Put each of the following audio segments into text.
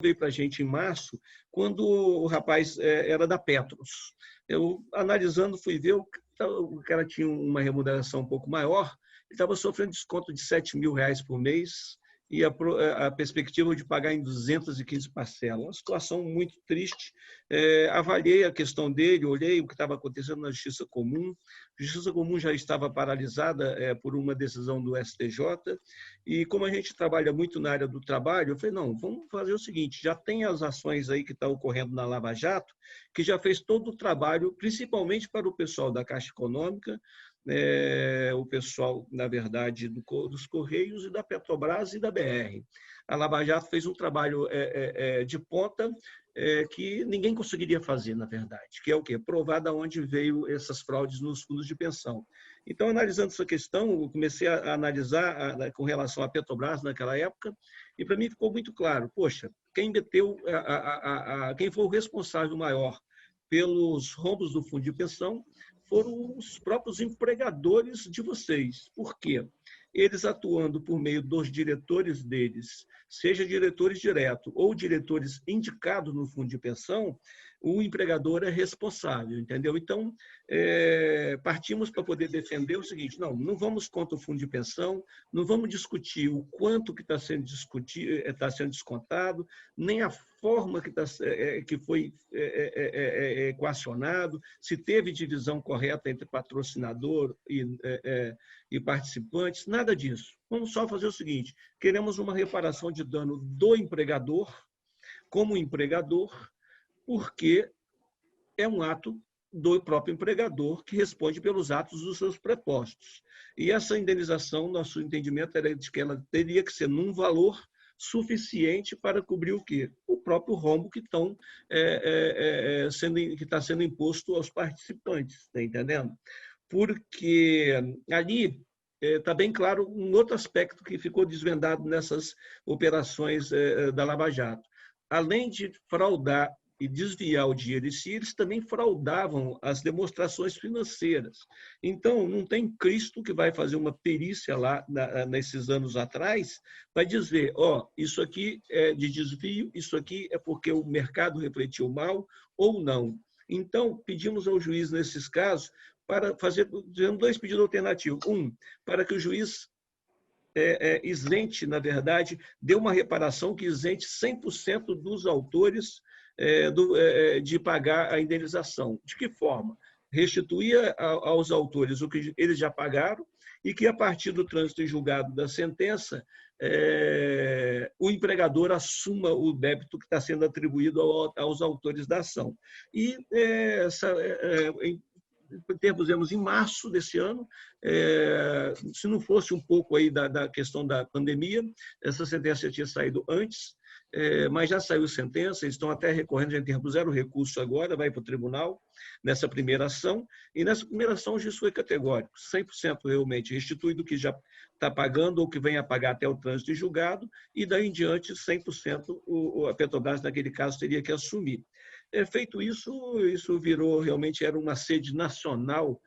veio para a gente em março, quando o rapaz era da Petros. Eu, analisando, fui ver, o cara tinha uma remuneração um pouco maior, ele estava sofrendo desconto de R$ 7.000 por mês e a perspectiva de pagar em 215 parcelas. Uma situação muito triste. Avaliei a questão dele, olhei o que estava acontecendo na Justiça Comum. A Justiça Comum já estava paralisada por uma decisão do STJ, e como a gente trabalha muito na área do trabalho, eu falei, não, vamos fazer o seguinte, já tem as ações aí que estão ocorrendo na Lava Jato, que já fez todo o trabalho, principalmente para o pessoal da Caixa Econômica, o pessoal, na verdade, dos Correios e da Petrobras e da BR. A Lava Jato fez um trabalho de ponta que ninguém conseguiria fazer, na verdade, que é o quê? Provar de onde veio essas fraudes nos fundos de pensão. Então, analisando essa questão, eu comecei a analisar com relação à Petrobras naquela época, e para mim ficou muito claro, poxa, quem meteu, quem foi o responsável maior pelos rombos do fundo de pensão foram os próprios empregadores de vocês. Por quê? Eles atuando por meio dos diretores deles, seja diretores diretos ou diretores indicados no fundo de pensão, o empregador é responsável, entendeu? Então, partimos para poder defender o seguinte, não vamos contra o fundo de pensão, não vamos discutir o quanto que está sendo descontado, nem a forma que foi equacionado, se teve divisão correta entre patrocinador e participantes, nada disso. Vamos só fazer o seguinte, queremos uma reparação de dano do empregador, como empregador, porque é um ato do próprio empregador que responde pelos atos dos seus prepostos. E essa indenização, nosso entendimento era de que ela teria que ser num valor suficiente para cobrir o quê? O próprio rombo que está sendo imposto aos participantes, está entendendo? Porque ali está bem claro um outro aspecto que ficou desvendado nessas operações da Lava Jato. Além de fraudar e desviar o dinheiro em si, eles também fraudavam as demonstrações financeiras. Então, não tem Cristo que vai fazer uma perícia lá nesses anos atrás, vai dizer, isso aqui é de desvio, isso aqui é porque o mercado refletiu mal ou não. Então, pedimos ao juiz, nesses casos, para fazer dois pedidos alternativos. Um, para que o juiz isente, na verdade, dê uma reparação que isente 100% dos autores de pagar a indenização. De que forma? Restituir aos autores o que eles já pagaram e que, a partir do trânsito em julgado da sentença, o empregador assuma o débito que está sendo atribuído aos autores da ação. E termos em março desse ano, se não fosse um pouco aí da questão da pandemia, essa sentença tinha saído antes, mas já saiu sentença, eles estão até recorrendo, já interpuseram recurso agora, vai para o tribunal, nessa primeira ação, e nessa primeira ação o juiz foi categórico, 100% realmente restituído o que já está pagando ou que vem a pagar até o trânsito em julgado, e daí em diante 100% a Petrobras, naquele caso, teria que assumir. Feito isso, isso virou realmente, era uma sede nacional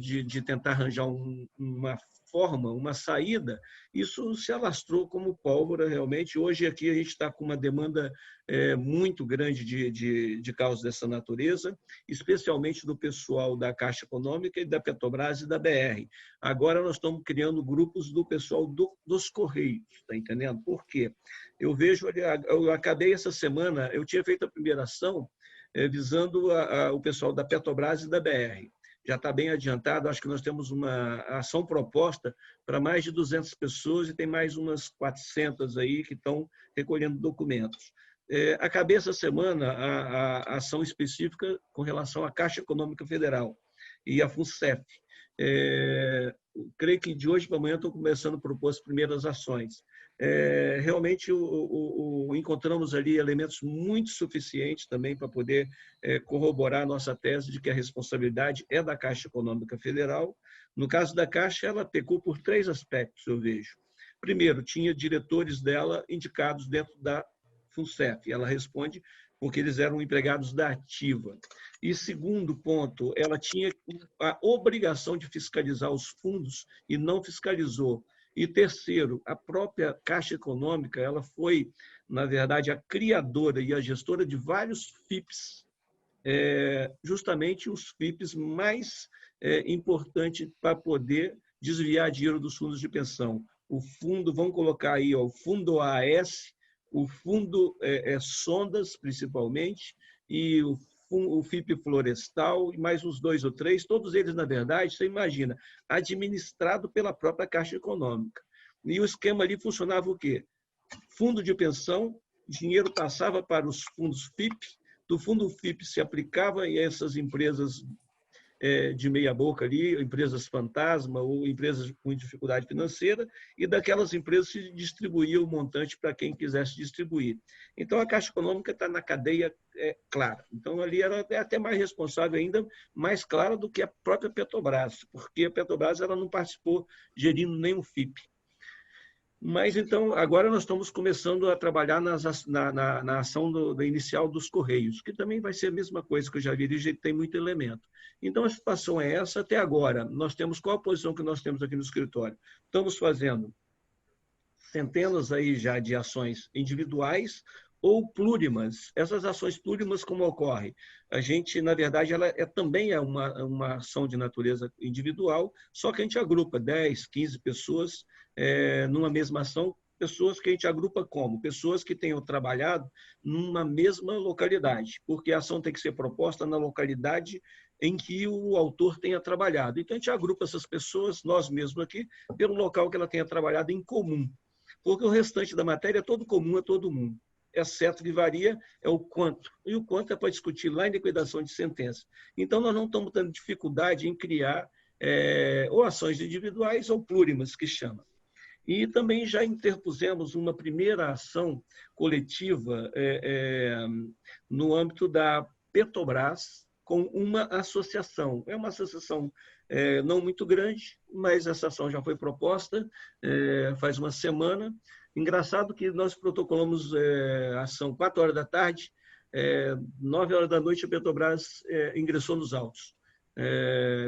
de tentar arranjar uma forma, uma saída, isso se alastrou como pólvora realmente. Hoje aqui a gente está com uma demanda muito grande de causas dessa natureza, especialmente do pessoal da Caixa Econômica e da Petrobras e da BR. Agora nós estamos criando grupos do pessoal dos Correios, está entendendo? Por quê? Eu vejo, eu acabei essa semana, eu tinha feito a primeira ação visando o pessoal da Petrobras e da BR. Já está bem adiantado, acho que nós temos uma ação proposta para mais de 200 pessoas e tem mais umas 400 aí que estão recolhendo documentos. Acabei essa semana a ação específica com relação à Caixa Econômica Federal e à FUNCEF. Creio que de hoje para amanhã estou começando a propor as primeiras ações. Realmente encontramos ali elementos muito suficientes também para poder corroborar a nossa tese de que a responsabilidade é da Caixa Econômica Federal. No caso da Caixa, ela pecou por 3 aspectos, eu vejo. Primeiro, tinha diretores dela indicados dentro da FUNCEF. Ela responde porque eles eram empregados da ativa. E segundo ponto, ela tinha a obrigação de fiscalizar os fundos e não fiscalizou. E terceiro, a própria Caixa Econômica, ela foi, na verdade, a criadora e a gestora de vários FIPs, justamente os FIPs mais importantes para poder desviar dinheiro dos fundos de pensão. O fundo, vamos colocar aí, ó, o fundo OAS, o fundo Sondas, principalmente, e o FIP Florestal, e mais uns 2 ou 3, todos eles, na verdade, você imagina, administrado pela própria Caixa Econômica. E o esquema ali funcionava o quê? Fundo de pensão, dinheiro passava para os fundos FIP, do fundo FIP se aplicava e essas empresas de meia boca ali, empresas fantasma ou empresas com dificuldade financeira, e daquelas empresas se distribuía o montante para quem quisesse distribuir. Então, a Caixa Econômica está na cadeia clara. Então, ali ela é até mais responsável ainda, mais clara do que a própria Petrobras, porque a Petrobras ela não participou gerindo nenhum FIP. Mas, então, agora nós estamos começando a trabalhar na ação da inicial dos Correios, que também vai ser a mesma coisa que eu já dirigi, tem muito elemento. Então, a situação é essa até agora. Nós temos, qual a posição que nós temos aqui no escritório? Estamos fazendo centenas aí já de ações individuais ou plurimas. Essas ações plurimas, como ocorre? A gente, na verdade, ela também é uma ação de natureza individual, só que a gente agrupa 10, 15 pessoas numa mesma ação, pessoas que a gente agrupa como? Pessoas que tenham trabalhado numa mesma localidade, porque a ação tem que ser proposta na localidade em que o autor tenha trabalhado. Então, a gente agrupa essas pessoas, nós mesmos aqui, pelo local que ela tenha trabalhado em comum, porque o restante da matéria é todo comum a todo mundo. Exceto que varia é o quanto. E o quanto é para discutir lá em liquidação de sentença. Então, nós não estamos tendo dificuldade em criar ou ações individuais ou plurimas, que chama. E também já interpusemos uma primeira ação coletiva no âmbito da Petrobras com uma associação. É uma associação não muito grande, mas essa ação já foi proposta faz uma semana. Engraçado que nós protocolamos a ação 4 horas da tarde, 9 horas da noite a Petrobras ingressou nos autos,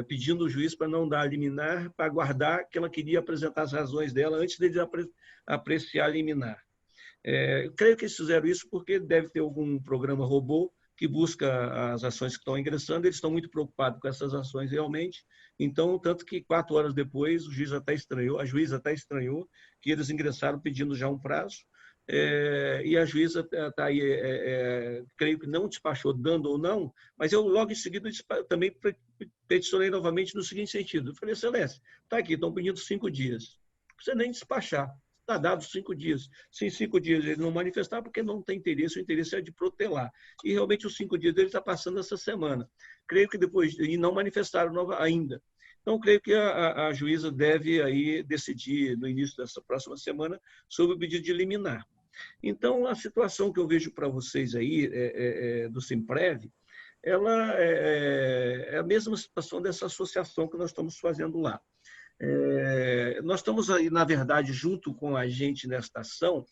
pedindo o juiz para não dar liminar, para aguardar que ela queria apresentar as razões dela antes de apreciar a liminar. Creio que eles fizeram isso porque deve ter algum programa robô que busca as ações que estão ingressando, eles estão muito preocupados com essas ações realmente, então, tanto que 4 horas depois, o juiz até estranhou, a juíza até estranhou que eles ingressaram pedindo já um prazo, e a juíza está aí, creio que não despachou dando ou não, mas eu logo em seguida também peticionei novamente no seguinte sentido, eu falei, Celeste, está aqui, estão pedindo 5 dias, não precisa nem despachar, está dado 5 dias. Se em 5 dias ele não manifestar, porque não tem interesse, o interesse é de protelar. E realmente os 5 dias dele está passando essa semana. Creio que depois, e não manifestaram ainda. Então, creio que a juíza deve aí decidir no início dessa próxima semana sobre o pedido de liminar. Então, a situação que eu vejo para vocês aí, do Simprev, ela é a mesma situação dessa associação que nós estamos fazendo lá. Nós estamos aí, na verdade, junto com a gente nesta ação,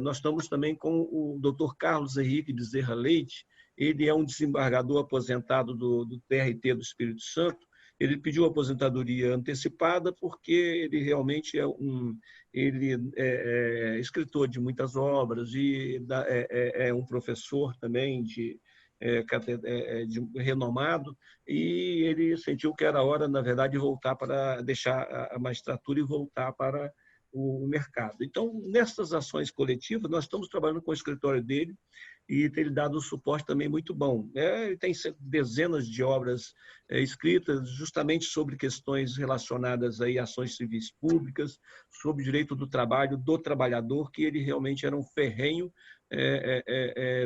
nós estamos também com o Dr. Carlos Henrique Bezerra Leite, ele é um desembargador aposentado do TRT do Espírito Santo, ele pediu aposentadoria antecipada porque ele realmente ele é escritor de muitas obras e é um professor também de renomado, e ele sentiu que era hora, na verdade, de voltar para deixar a magistratura e voltar para o mercado. Então, nessas ações coletivas, nós estamos trabalhando com o escritório dele e tem dado um suporte também muito bom. Ele tem dezenas de obras escritas justamente sobre questões relacionadas a ações civis públicas, sobre o direito do trabalho, do trabalhador, que ele realmente era um ferrenho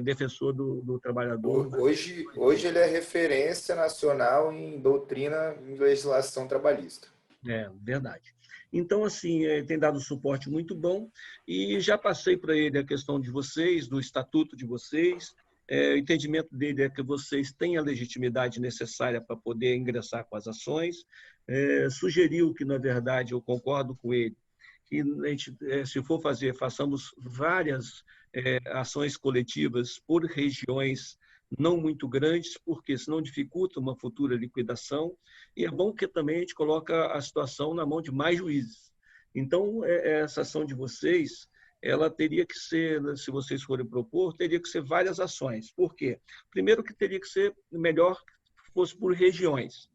defensor do trabalhador. Hoje ele é referência nacional em doutrina em legislação trabalhista. Verdade. Então, assim, tem dado um suporte muito bom e já passei para ele a questão de vocês, do estatuto de vocês. O entendimento dele é que vocês têm a legitimidade necessária para poder ingressar com as ações. Sugeriu que, na verdade, eu concordo com ele, que a gente, se for fazer, façamos várias ações coletivas por regiões não muito grandes, porque senão dificulta uma futura liquidação, e é bom que também a gente coloca a situação na mão de mais juízes. Então, essa ação de vocês, ela teria que ser, se vocês forem propor, teria que ser várias ações. Por quê? Primeiro que teria que ser melhor que fosse por regiões.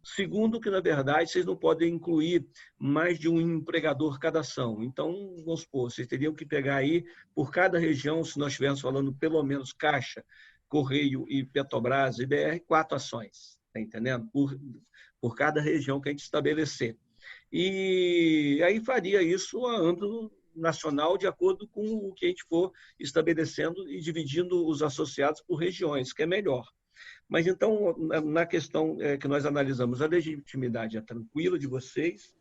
Segundo, que, na verdade, vocês não podem incluir mais de um empregador cada ação. Então, vamos supor, vocês teriam que pegar aí, por cada região, se nós estivermos falando pelo menos Caixa, Correio e Petrobras e BR, 4 ações, está entendendo? Por cada região que a gente estabelecer. E aí faria isso a âmbito nacional, de acordo com o que a gente for estabelecendo e dividindo os associados por regiões, que é melhor. Mas, então, na questão que nós analisamos, a legitimidade é tranquila de vocês.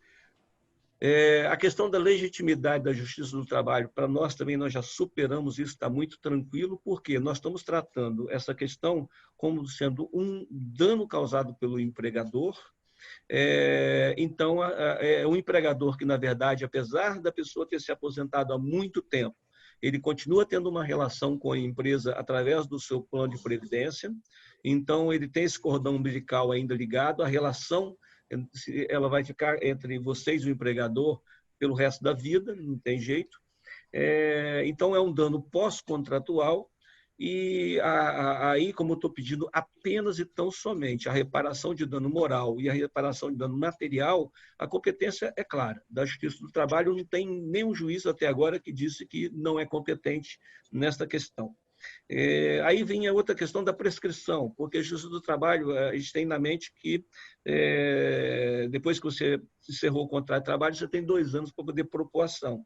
A questão da legitimidade da Justiça do Trabalho, para nós também, nós já superamos isso, está muito tranquilo, porque nós estamos tratando essa questão como sendo um dano causado pelo empregador. Então, é um empregador que, na verdade, apesar da pessoa ter se aposentado há muito tempo, ele continua tendo uma relação com a empresa através do seu plano de previdência. Então, ele tem esse cordão umbilical ainda ligado. A relação ela vai ficar entre vocês e o empregador pelo resto da vida, não tem jeito. Então, é um dano pós-contratual. E aí, como eu estou pedindo apenas e tão somente a reparação de dano moral e a reparação de dano material, a competência é clara. Da Justiça do Trabalho não tem nenhum juiz até agora que disse que não é competente nesta questão. Aí vem a outra questão da prescrição, porque a Justiça do Trabalho, a gente tem na mente que depois que você encerrou o contrato de trabalho, você tem 2 anos para poder propor ação.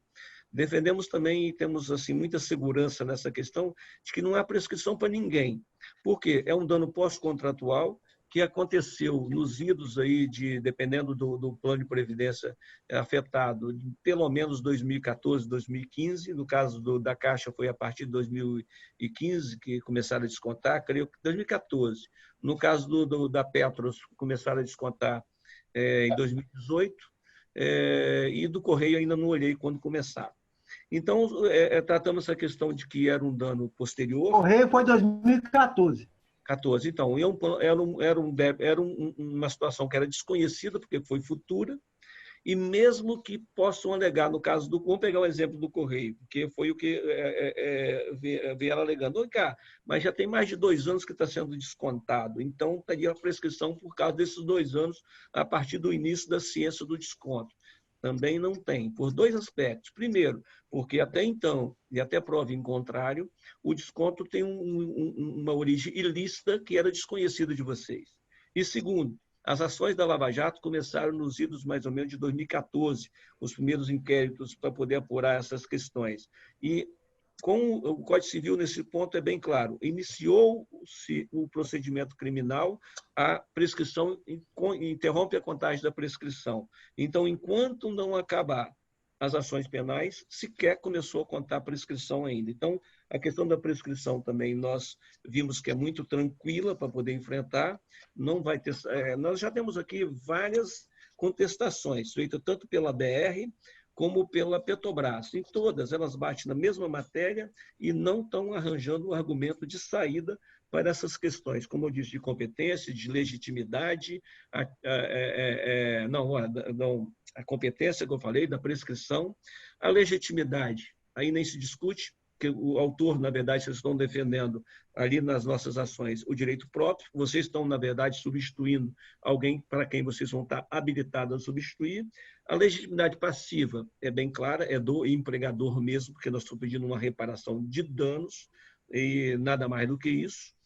Defendemos também e temos assim, muita segurança nessa questão de que não há prescrição para ninguém. Por quê? É um dano pós-contratual que aconteceu nos idos aí dependendo do plano de previdência afetado, de pelo menos 2014, 2015. No caso da Caixa foi a partir de 2015 que começaram a descontar, creio que 2014. No caso da Petros, começaram a descontar em 2018, e do Correio ainda não olhei quando começaram. Então, tratamos essa questão de que era um dano posterior. O Correio foi em 2014. 14. Então, era uma situação que era desconhecida, porque foi futura, e mesmo que possam alegar, no caso vamos pegar o exemplo do Correio, porque foi o que vieram alegando. Cá, mas já tem mais de 2 anos que está sendo descontado, então teria a prescrição por causa desses 2 anos, a partir do início da ciência do desconto. Também não tem, por 2 aspectos. Primeiro, porque até então, e até prova em contrário, o desconto tem uma origem ilícita que era desconhecida de vocês. E segundo, as ações da Lava Jato começaram nos idos mais ou menos de 2014, os primeiros inquéritos para poder apurar essas questões. E com o Código Civil, nesse ponto, é bem claro. Iniciou-se o procedimento criminal, a prescrição interrompe a contagem da prescrição. Então, enquanto não acabar as ações penais, sequer começou a contar a prescrição ainda. Então, a questão da prescrição também nós vimos que é muito tranquila para poder enfrentar. Não vai ter, nós já temos aqui várias contestações, feitas tanto pela BR como pela Petrobras. Em todas, elas batem na mesma matéria e não estão arranjando um argumento de saída para essas questões, como eu disse, de competência, de legitimidade, a competência que eu falei, da prescrição, a legitimidade, aí nem se discute, que o autor, na verdade, vocês estão defendendo ali nas nossas ações o direito próprio, vocês estão, na verdade, substituindo alguém para quem vocês vão estar habilitados a substituir. A legitimidade passiva é bem clara, é do empregador mesmo, porque nós estamos pedindo uma reparação de danos e nada mais do que isso.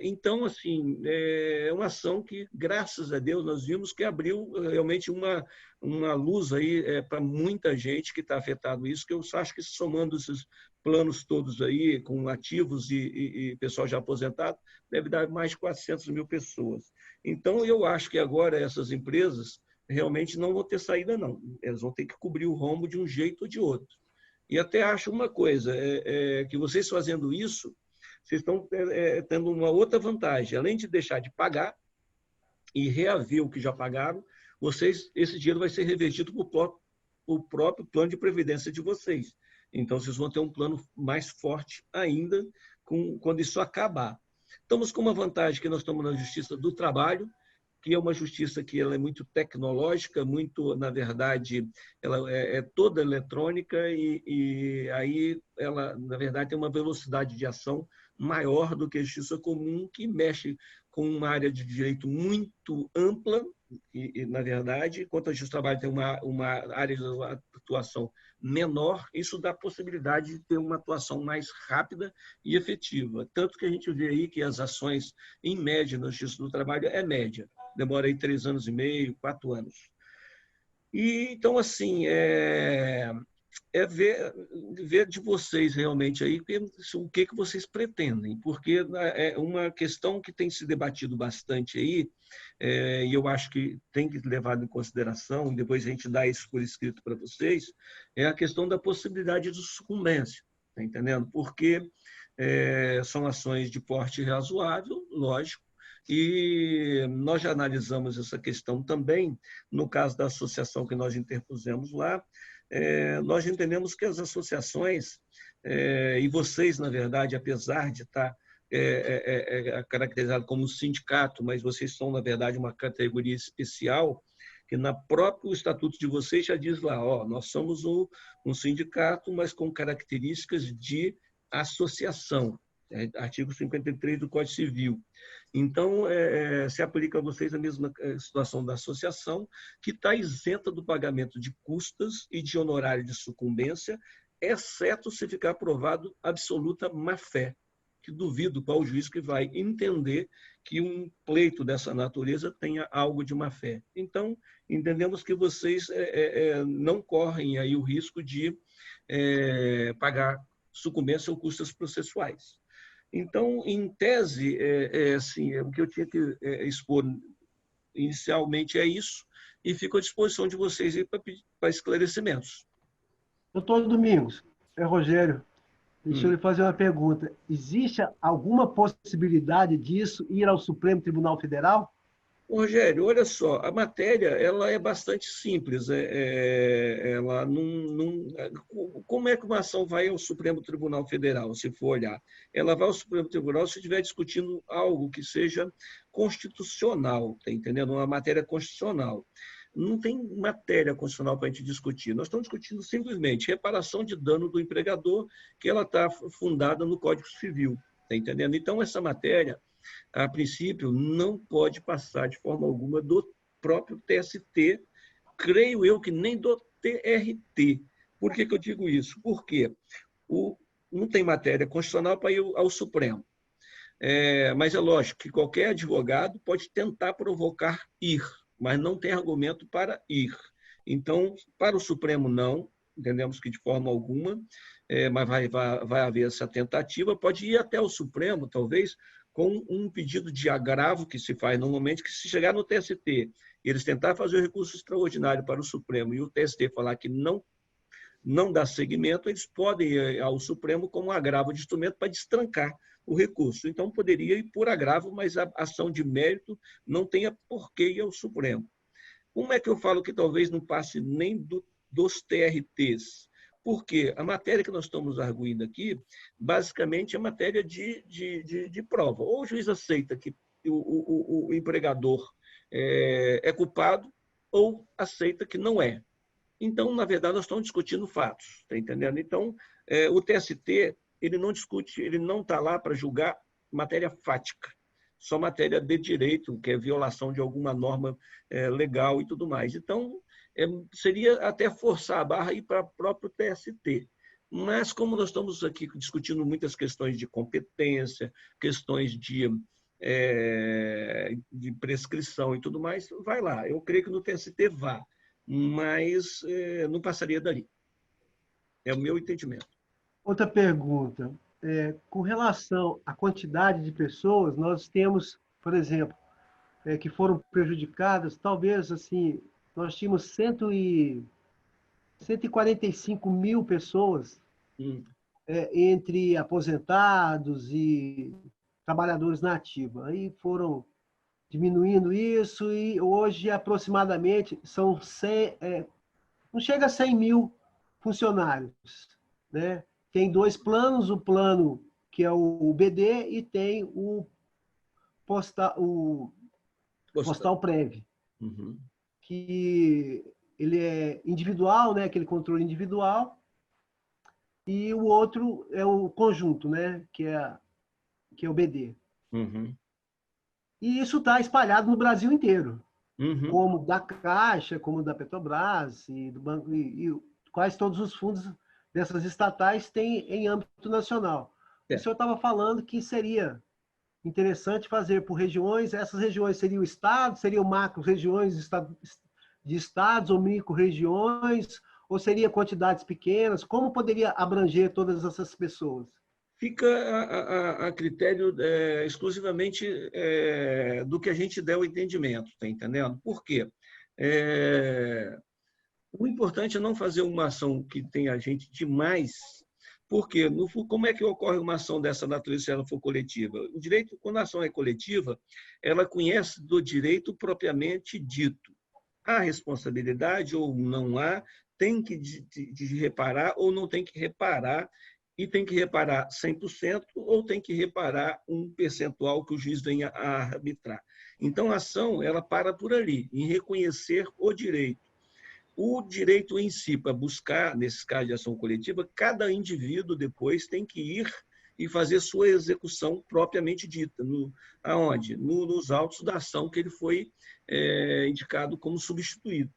Então, assim, é uma ação que, graças a Deus, nós vimos que abriu realmente uma luz aí para muita gente que está afetado isso, que eu acho que somando esses planos todos aí, com ativos e pessoal já aposentado, deve dar mais de 400 mil pessoas. Então, eu acho que agora essas empresas realmente não vão ter saída, não. Elas vão ter que cobrir o rombo de um jeito ou de outro. E até acho uma coisa, que vocês fazendo isso, vocês estão tendo uma outra vantagem. Além de deixar de pagar e reaver o que já pagaram, esse dinheiro vai ser revertido para o próprio plano de previdência de vocês. Então, vocês vão ter um plano mais forte ainda, quando isso acabar. Estamos com uma vantagem que nós estamos na Justiça do Trabalho, que é uma justiça que ela é muito tecnológica, muito, na verdade, ela é toda eletrônica e aí ela, na verdade, tem uma velocidade de ação maior do que a justiça comum, que mexe com uma área de direito muito ampla e na verdade, enquanto a justiça do trabalho tem uma área de atuação menor, isso dá a possibilidade de ter uma atuação mais rápida e efetiva. Tanto que a gente vê aí que as ações, em média, na justiça do trabalho, é média. Demora aí 3 anos e meio, 4 anos. E, então, assim, ver de vocês realmente aí o que vocês pretendem, porque é uma questão que tem se debatido bastante aí, e eu acho que tem que ser levado em consideração, depois a gente dá isso por escrito para vocês, é a questão da possibilidade de sucumbência, tá entendendo? Porque são ações de porte razoável, lógico, e nós já analisamos essa questão também, no caso da associação que nós interpusemos lá, nós entendemos que as associações, e vocês, na verdade, apesar de estar caracterizado como sindicato, mas vocês são, na verdade, uma categoria especial, que na próprio estatuto de vocês já diz lá, nós somos um sindicato, mas com características de associação, artigo 53 do Código Civil. Então, se aplica a vocês a mesma situação da associação, que está isenta do pagamento de custas e de honorário de sucumbência, exceto se ficar provado absoluta má-fé, que duvido qual juiz que vai entender que um pleito dessa natureza tenha algo de má-fé. Então, entendemos que vocês não correm aí o risco de pagar sucumbência ou custas processuais. Então, em tese, assim, o que eu tinha que expor inicialmente é isso, e fico à disposição de vocês para esclarecimentos. Doutor Domingos, é Rogério, deixa eu lhe fazer uma pergunta. Existe alguma possibilidade disso ir ao Supremo Tribunal Federal? Rogério, olha só, a matéria ela é bastante simples. Ela como é que uma ação vai ao Supremo Tribunal Federal, se for olhar? Ela vai ao Supremo Tribunal se estiver discutindo algo que seja constitucional, tá entendendo? Uma matéria constitucional. Não tem matéria constitucional para a gente discutir. Nós estamos discutindo simplesmente reparação de dano do empregador, que ela está fundada no Código Civil, tá entendendo? Então, essa matéria, a princípio, não pode passar de forma alguma do próprio TST, creio eu que nem do TRT. Por que eu digo isso? Porque não tem matéria constitucional para ir ao Supremo. Mas é lógico que qualquer advogado pode tentar provocar ir, mas não tem argumento para ir. Então, para o Supremo, não, entendemos que de forma alguma, mas vai haver essa tentativa, pode ir até o Supremo, talvez, com um pedido de agravo que se faz normalmente, que se chegar no TST, eles tentar fazer o recurso extraordinário para o Supremo e o TST falar que não dá seguimento, eles podem ir ao Supremo como um agravo de instrumento para destrancar o recurso. Então, poderia ir por agravo, mas a ação de mérito não tenha por que ir ao Supremo. Como é que eu falo que talvez não passe nem dos TRTs? Porque a matéria que nós estamos arguindo aqui, basicamente, é matéria de prova. Ou o juiz aceita que o empregador é culpado, ou aceita que não é. Então, na verdade, nós estamos discutindo fatos, está entendendo? Então, o TST, ele não discute, ele não está lá para julgar matéria fática, só matéria de direito, que é violação de alguma norma legal e tudo mais. Então, seria até forçar a barra e ir para o próprio TST. Mas, como nós estamos aqui discutindo muitas questões de competência, questões de prescrição e tudo mais, vai lá. Eu creio que no TST vá, mas não passaria dali. É o meu entendimento. Outra pergunta. Com relação à quantidade de pessoas, nós temos, por exemplo, que foram prejudicadas, talvez, assim, nós tínhamos 145 mil pessoas, entre aposentados e trabalhadores na ativa. Aí foram diminuindo isso e hoje, aproximadamente, são 100, não chega a 100 mil funcionários, né? Tem 2 planos, o plano que é o BD, e tem o Postal Prev, Uhum. que ele é individual, né? Aquele controle individual, e o outro é o conjunto, né? Que é o BD. Uhum. E isso está espalhado no Brasil inteiro, Uhum. como da Caixa, como da Petrobras, e do banco, e quase todos os fundos dessas estatais têm em âmbito nacional. O É. senhor estava falando que seria interessante fazer por regiões. Essas regiões seriam estados, seriam macro-regiões de estados ou micro-regiões, ou seria quantidades pequenas? Como poderia abranger todas essas pessoas? Fica a critério exclusivamente do que a gente der o entendimento, tá entendendo? Por quê? O importante é não fazer uma ação que tenha gente demais, porque como é que ocorre uma ação dessa natureza se ela for coletiva? O direito, quando a ação é coletiva, ela conhece do direito propriamente dito. Há responsabilidade ou não há, tem que de reparar ou não tem que reparar, e tem que reparar 100% ou tem que reparar um percentual que o juiz venha a arbitrar. Então, a ação ela para por ali, em reconhecer o direito. O direito em si, para buscar, nesses casos de ação coletiva, cada indivíduo depois tem que ir e fazer sua execução propriamente dita. Aonde? Nos autos da ação que ele foi indicado como substituído.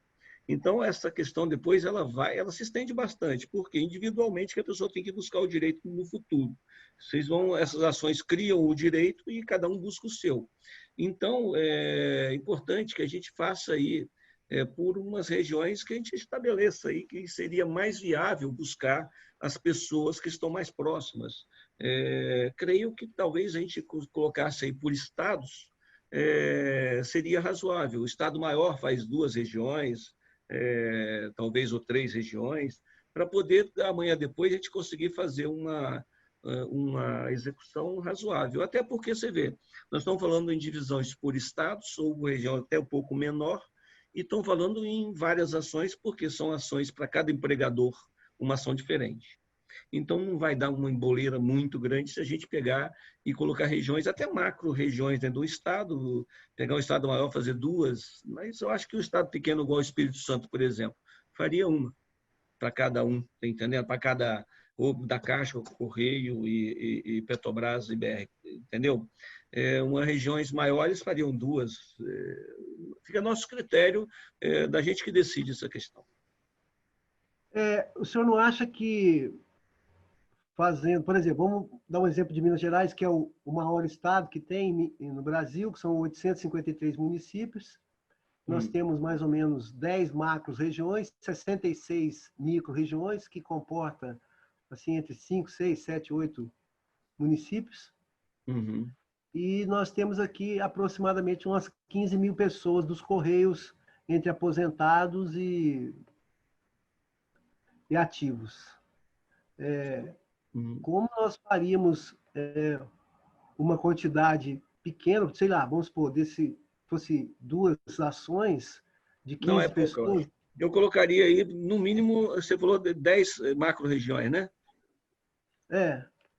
Então, essa questão depois ela se estende bastante, porque individualmente que a pessoa tem que buscar o direito no futuro. Essas ações criam o direito e cada um busca o seu. Então, é importante que a gente faça aí por umas regiões que a gente estabeleça aí que seria mais viável buscar as pessoas que estão mais próximas. Creio que talvez a gente colocasse aí por estados, seria razoável. O estado maior faz 2 regiões, talvez ou 3 regiões, para poder, amanhã depois, a gente conseguir fazer uma execução razoável. Até porque, você vê, nós estamos falando em divisões por estados, ou região até um pouco menor, e estão falando em várias ações, porque são ações para cada empregador, uma ação diferente. Então, não vai dar uma emboleira muito grande se a gente pegar e colocar regiões, até macro-regiões dentro do estado, pegar um estado maior, fazer 2, mas eu acho que um estado pequeno, igual o Espírito Santo, por exemplo, faria uma para cada um, tá entendendo? Para cada, ou da Caixa, Correio e Petrobras e BR, entendeu? Regiões maiores fariam 2. Fica a nosso critério da gente que decide essa questão. O senhor não acha que fazendo, por exemplo, vamos dar um exemplo de Minas Gerais, que é o maior estado que tem no Brasil, que são 853 municípios. Nós temos mais ou menos 10 macro-regiões, 66 micro-regiões, que comporta assim, entre 5, 6, 7, 8 municípios. Uhum. E nós temos aqui aproximadamente umas 15 mil pessoas dos Correios, entre aposentados e ativos. Como nós faríamos uma quantidade pequena, sei lá, vamos supor, fosse 2 ações de 15 Não, pessoas? Eu colocaria aí, no mínimo, você falou de 10 macro-regiões, né?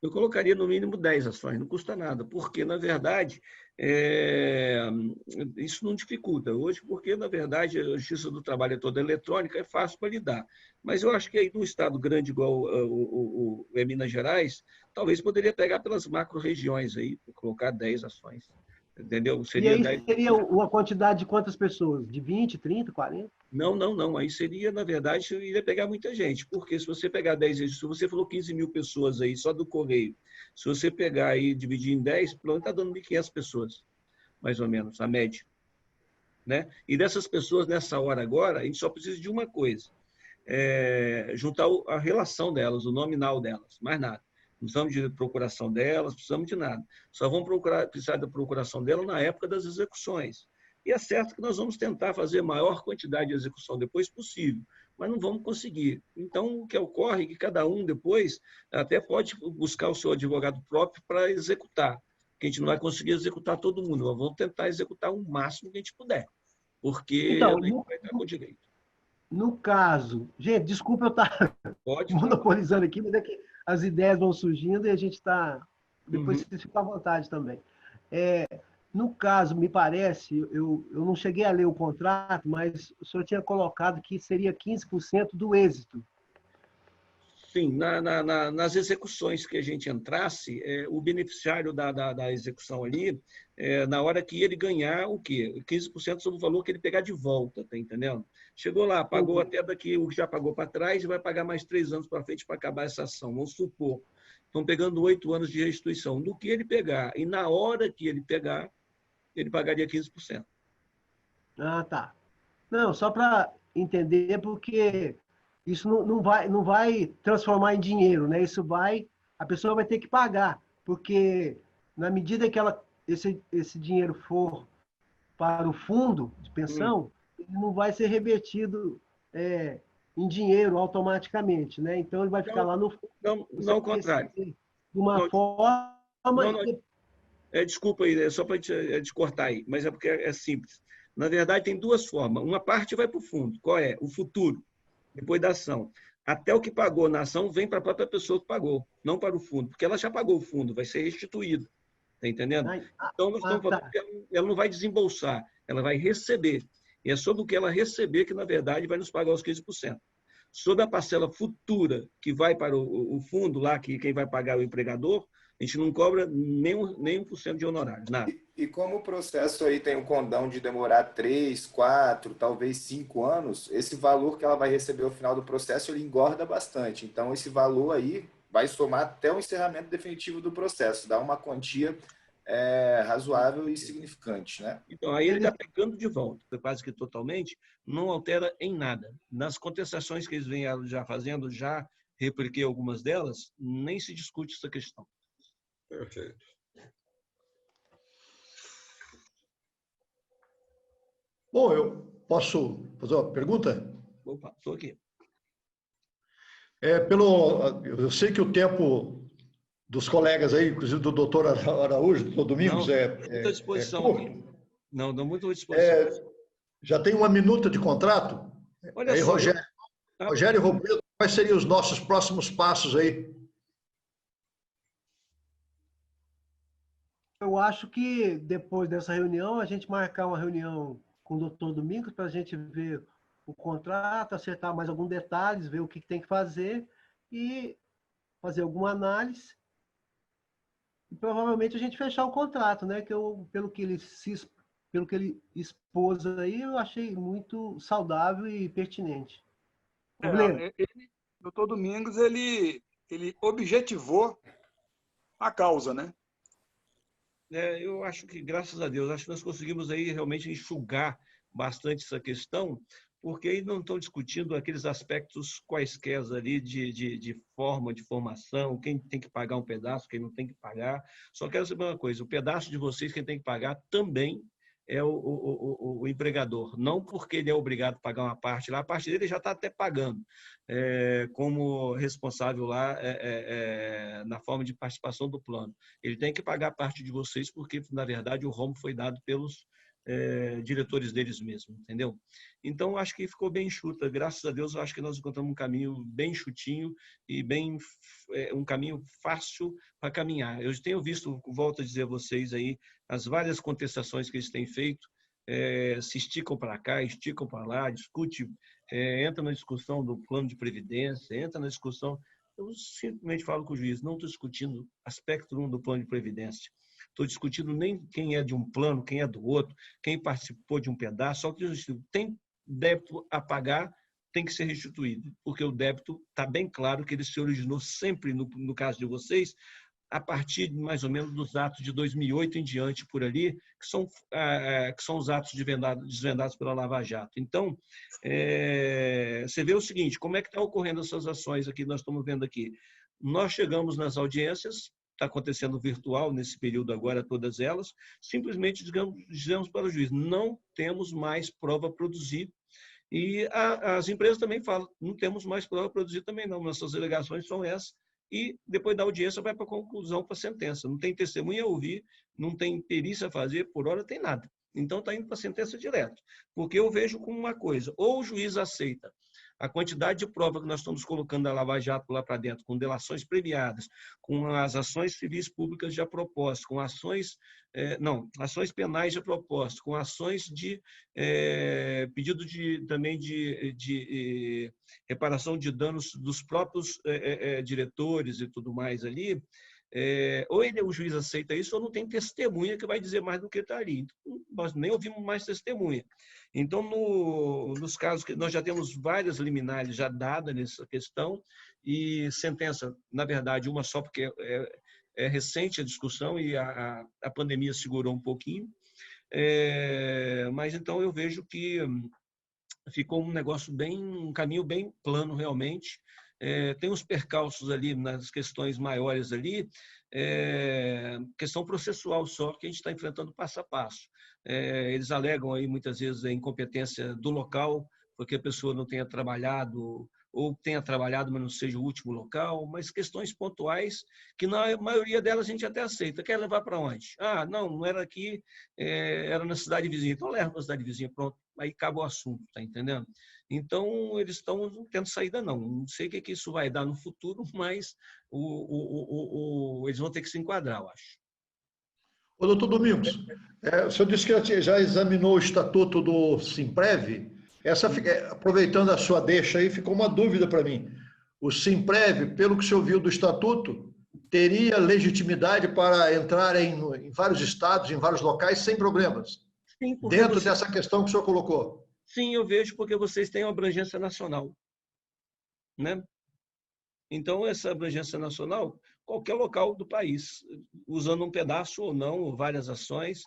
Eu colocaria no mínimo 10 ações, não custa nada, porque, na verdade, isso não dificulta hoje, porque, na verdade, a Justiça do Trabalho é toda eletrônica, é fácil para lidar. Mas eu acho que aí, num estado grande igual Minas Gerais, talvez poderia pegar pelas macro-regiões aí, colocar 10 ações. Entendeu? E aí seria uma quantidade de quantas pessoas? De 20, 30, 40? Não. Aí seria, na verdade, iria pegar muita gente. Porque se você pegar 10, se você falou 15 mil pessoas aí, só do Correio, se você pegar e dividir em 10, pelo menos está dando 1.500 pessoas, mais ou menos, a média. Né? E dessas pessoas, nessa hora agora, a gente só precisa de uma coisa. Juntar a relação delas, o nominal delas, mais nada. Não precisamos de procuração delas, precisamos de nada. Só vamos precisar da procuração dela na época das execuções. E é certo que nós vamos tentar fazer a maior quantidade de execução depois possível, mas não vamos conseguir. Então, o que ocorre é que cada um depois até pode buscar o seu advogado próprio para executar, que a gente não vai conseguir executar todo mundo, nós vamos tentar executar o máximo que a gente puder, porque então, a gente vai estar com direito. No caso, gente, desculpa eu estar Pode monopolizando aqui, mas é que as ideias vão surgindo e a gente está Depois vocês ficam à vontade também. No caso, me parece, eu não cheguei a ler o contrato, mas o senhor tinha colocado que seria 15% do êxito. Sim, nas execuções que a gente entrasse, o beneficiário da execução ali, na hora que ele ganhar o quê? 15% sobre o valor que ele pegar de volta, tá entendendo? Chegou lá, pagou até daqui, o que já pagou para trás, e vai pagar mais 3 anos para frente para acabar essa ação. Vamos supor, estão pegando 8 anos de restituição. Do que ele pegar, e na hora que ele pegar, ele pagaria 15%. Ah, tá. Não, só para entender, porque isso não vai transformar em dinheiro, né? A pessoa vai ter que pagar, porque na medida que esse dinheiro for para o fundo de pensão, ele não vai ser revertido em dinheiro automaticamente, né? Então ele vai ficar lá no fundo. Não, ao contrário. De uma forma. Não, desculpa aí, só para te cortar aí, mas é porque é simples. Na verdade, tem 2 formas. Uma parte vai para o fundo. Qual é? O futuro, depois da ação. Até o que pagou na ação vem para a própria pessoa que pagou, não para o fundo, porque ela já pagou o fundo, vai ser restituído. Está entendendo? Então, nós estamos falando que ela não vai desembolsar, ela vai receber. E é sobre o que ela receber que, na verdade, vai nos pagar os 15%. Sobre a parcela futura que vai para o fundo, lá, que quem vai pagar é o empregador, a gente não cobra nem 1% de honorários, nada. E como o processo aí tem um condão de demorar 3, 4, talvez 5 anos, esse valor que ela vai receber ao final do processo, ele engorda bastante. Então, esse valor aí vai somar até o encerramento definitivo do processo, dá uma quantia razoável e significante, né? Então, aí ele está pegando de volta, quase que totalmente, não altera em nada. Nas contestações que eles vêm já fazendo, já repliquei algumas delas, nem se discute essa questão. Perfeito. Bom, eu posso fazer uma pergunta? Opa, estou aqui. Eu sei que o tempo dos colegas aí, inclusive do doutor Araújo, do doutor Domingos, muita disposição aqui. Não, dá muita disposição. Já tem 1 minuta de contrato? Olha aí, só, Rogério e Robledo, quais seriam os nossos próximos passos aí? Eu acho que depois dessa reunião, a gente marcar uma reunião com o doutor Domingos para a gente ver o contrato, acertar mais alguns detalhes, ver o que tem que fazer e fazer alguma análise. E provavelmente a gente fechar o contrato, né? Que pelo que ele expôs aí, eu achei muito saudável e pertinente. Doutor Domingos, ele objetivou a causa, né? Eu acho que, graças a Deus, acho que nós conseguimos aí realmente enxugar bastante essa questão, porque aí não estão discutindo aqueles aspectos quaisquer ali de forma, de formação, quem tem que pagar um pedaço, quem não tem que pagar. Só quero saber uma coisa, o pedaço de vocês, quem tem que pagar também é o empregador, não porque ele é obrigado a pagar uma parte lá, a parte dele já está até pagando, como responsável lá na forma de participação do plano. Ele tem que pagar a parte de vocês porque, na verdade, o rombo foi dado pelos diretores deles mesmos, entendeu? Então, acho que ficou bem enxuta. Graças a Deus, acho que nós encontramos um caminho bem enxutinho e um caminho fácil para caminhar. Eu tenho visto, volto a dizer a vocês aí, as várias contestações que eles têm feito, se esticam para cá, esticam para lá, discute, entra na discussão do plano de previdência, entra na discussão. Eu simplesmente falo com o juiz, não estou discutindo aspecto nenhum do plano de previdência. Estou discutindo nem quem é de um plano, quem é do outro, quem participou de um pedaço, só que tem débito a pagar, tem que ser restituído, porque o débito está bem claro que ele se originou sempre, no caso de vocês, a partir mais ou menos dos atos de 2008 em diante, por ali, que são os atos desvendados pela Lava Jato. Então, você vê o seguinte, como é que está ocorrendo essas ações aqui, nós estamos vendo aqui. Nós chegamos nas audiências, está acontecendo virtual nesse período agora, todas elas, simplesmente dizemos para o juiz, não temos mais prova a produzir. E as empresas também falam, não temos mais prova a produzir também não, nossas alegações são essas, e depois da audiência vai para a conclusão, para a sentença. Não tem testemunha a ouvir, não tem perícia a fazer, por hora tem nada. Então está indo para a sentença direto. Porque eu vejo como uma coisa, ou o juiz aceita A quantidade de prova que nós estamos colocando da Lava Jato lá para dentro, com delações premiadas, com as ações civis públicas já propostas, com ações, ações penais já propostas, com ações de pedido também de reparação de danos dos próprios diretores e tudo mais ali, ou o juiz aceita isso, ou não tem testemunha que vai dizer mais do que está ali. Então, nós nem ouvimos mais testemunha. Então, nos casos que nós já temos várias liminares já dadas nessa questão, e sentença, na verdade, uma só, porque é recente a discussão e a pandemia segurou um pouquinho, mas então eu vejo que ficou um caminho bem plano realmente. Tem uns percalços ali nas questões maiores ali, questão processual só, que a gente está enfrentando passo a passo. Eles alegam aí muitas vezes a incompetência do local, porque a pessoa não tenha trabalhado, ou tenha trabalhado, mas não seja o último local, mas questões pontuais que na maioria delas a gente até aceita. Quer levar para onde? Ah, não era aqui, era na cidade vizinha. Então leva para a cidade vizinha, pronto. Aí acaba o assunto, tá entendendo? Então, eles estão não tendo saída, não. Não sei o que isso vai dar no futuro, mas eles vão ter que se enquadrar, eu acho. Ô, doutor Domingos, o senhor disse que já examinou o estatuto do Simprev. Aproveitando a sua deixa aí, ficou uma dúvida para mim. O Simprev, pelo que o senhor viu do estatuto, teria legitimidade para entrar em vários estados, em vários locais, sem problemas? Sim, dentro dessa questão que o senhor colocou. Sim, eu vejo porque vocês têm uma abrangência nacional, né? Então, essa abrangência nacional, qualquer local do país, usando um pedaço ou não, ou várias ações,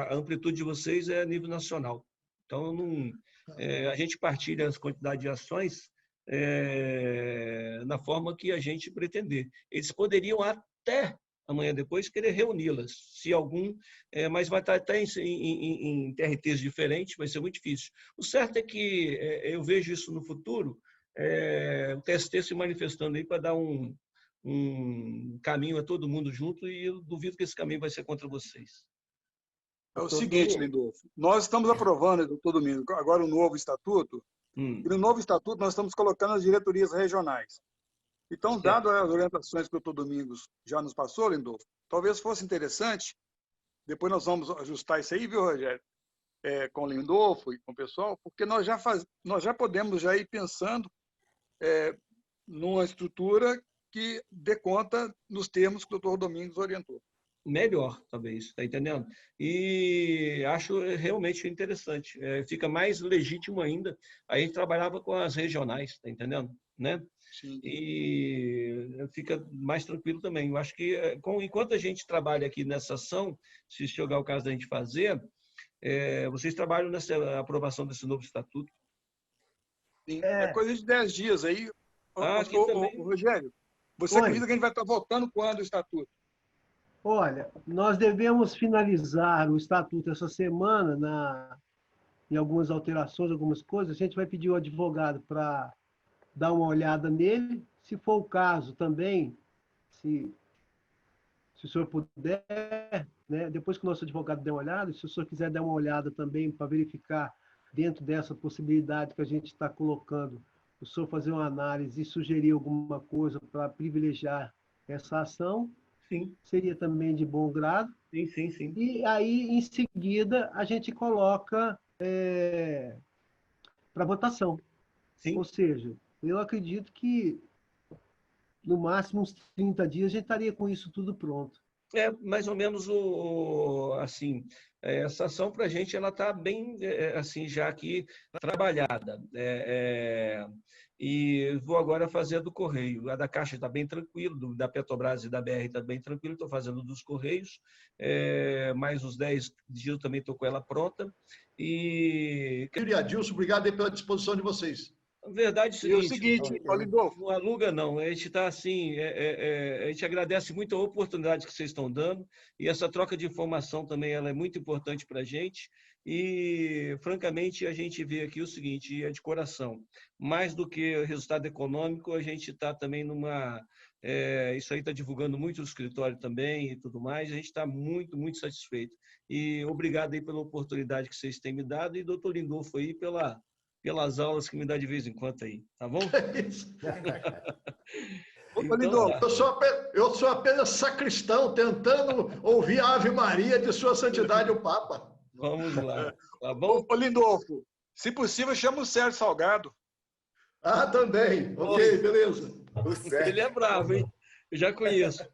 a amplitude de vocês é a nível nacional. Então, a gente partilha as quantidades de ações na forma que a gente pretender. Eles poderiam até amanhã depois querer reuni-las, se algum, mas vai estar até em TRTs diferentes, vai ser muito difícil. O certo é que eu vejo isso no futuro, o TST se manifestando aí para dar um caminho a todo mundo junto, e eu duvido que esse caminho vai ser contra vocês. É o seguinte, Lindolfo, nós estamos aprovando, doutor Domingos, agora o novo estatuto, e no novo estatuto nós estamos colocando as diretorias regionais. Então, dado as orientações que o doutor Domingos já nos passou, Lindolfo, talvez fosse interessante, depois nós vamos ajustar isso aí, viu, Rogério? Com o Lindolfo e com o pessoal, porque nós já podemos já ir pensando numa estrutura que dê conta nos termos que o doutor Domingos orientou. Melhor, talvez, está entendendo? E acho realmente interessante. Fica mais legítimo ainda. A gente trabalhava com as regionais, está entendendo? Né? Sim. E fica mais tranquilo também. Eu acho que, enquanto a gente trabalha aqui nessa ação, se chegar o caso da gente fazer, vocês trabalham nessa aprovação desse novo estatuto? Sim, é coisa de 10 dias aí. Rogério, você acredita que a gente vai estar votando quando o estatuto? Olha, nós devemos finalizar o estatuto essa semana, em algumas alterações, algumas coisas. A gente vai pedir o advogado para dar uma olhada nele. Se for o caso também, se o senhor puder, né, depois que o nosso advogado der uma olhada, se o senhor quiser dar uma olhada também para verificar, dentro dessa possibilidade que a gente está colocando, o senhor fazer uma análise e sugerir alguma coisa para privilegiar essa ação, sim, seria também de bom grado. Sim, sim, sim. E aí, em seguida, a gente coloca para votação. Sim. Ou seja, eu acredito que no máximo uns 30 dias a gente estaria com isso tudo pronto. Mais ou menos assim, essa ação para a gente ela está bem assim já aqui trabalhada. E vou agora fazer a do Correio. A da Caixa está bem tranquilo, da Petrobras e da BR está bem tranquilo, estou fazendo dos Correios. Mais uns 10 dias eu também estou com ela pronta. E Adilson, obrigado aí pela disposição de vocês. A verdade é o seguinte, não aluga não, a gente está assim, a gente agradece muito a oportunidade que vocês estão dando, e essa troca de informação também ela é muito importante para a gente, e francamente a gente vê aqui o seguinte, é de coração, mais do que resultado econômico, a gente está também isso aí está divulgando muito o escritório também e tudo mais, a gente está muito, muito satisfeito. E obrigado aí pela oportunidade que vocês têm me dado, e doutor Lindolfo aí pelas aulas que me dá de vez em quando aí, tá bom? Então, eu sou apenas sacristão tentando ouvir a Ave Maria de Sua Santidade o Papa. Vamos lá, tá bom? Ô, Lindolfo, se possível, chama o Sérgio Salgado. Ah, também. Ok, beleza. Ele é bravo, hein? Eu já conheço.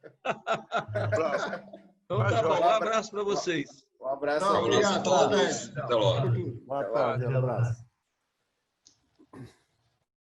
Então tá bom, um abraço para vocês. Um abraço. Obrigado. Até logo. Boa tarde, um abraço.